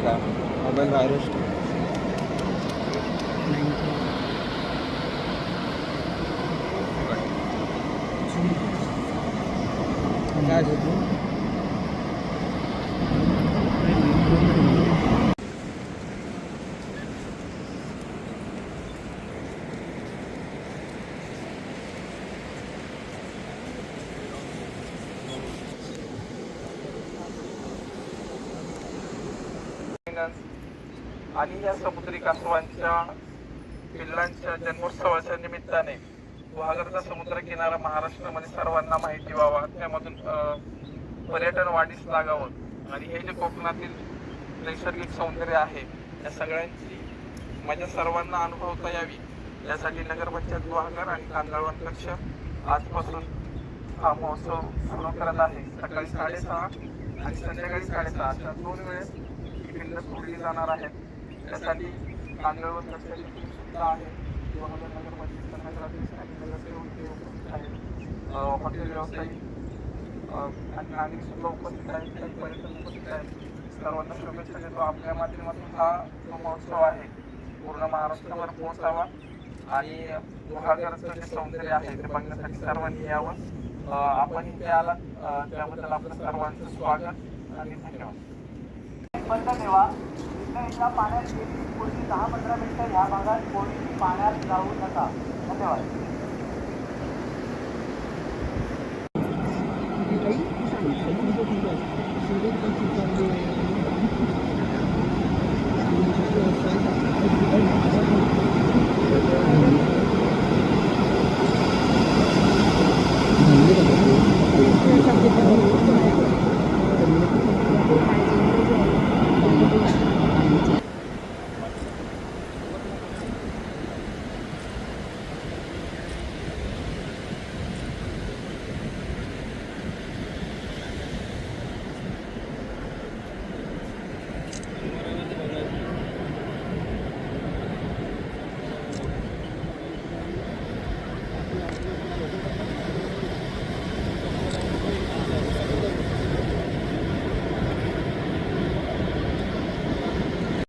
का mobile virus काय आणि या समुद्री कासवांच्या पिल्लांच्या जन्मोत्सवाच्या निमित्ताने गुहागरचा समुद्र किनारा महाराष्ट्रामध्ये सर्वांना माहिती व्हावा, त्यामधून पर्यटन वाढीस लागावं आणि हे जे कोकणातील नैसर्गिक सौंदर्य आहे या सगळ्यांची मजा सर्वांना अनुभवता यावी यासाठी नगरपंचायत गुहागर आणि कांदळवन कक्ष आजपासून हा महोत्सव सुरू करत आहे. सकाळी 6:30 आणि संध्याकाळी 6:30 अशा 2 वेळेस ही पिल्लं सोडली जाणार आहेत. त्यासाठी कांदळवन कक्षाची टीम सुद्धा आहे. गुहागर नगरपंचायत नगराध्यक्ष आणि नगरसेवक ते उपस्थित आहेत. हॉटेल व्यावसायिक आणि नागरिक सुद्धा उपस्थित आहेत. काही पर्यटन उपस्थित आहेत. सर्वांना शुभेच्छा देतो. आपल्या माध्यमातून हा जो महोत्सव आहे पूर्ण महाराष्ट्रावर पोहोचावा आणि गुहागरचं जे सौंदर्य आहे ते बघण्यासाठी सर्वांनी यावं. आपण इथे आलात त्याबद्दल आपलं सर्वांचं स्वागत आणि धन्यवाद. बंद ठेवा. एकदा पाण्यात गेली पुढची 10-15 मिनिटं ह्या भागात कोणी पाण्यात जाऊ नका. धन्यवाद. काही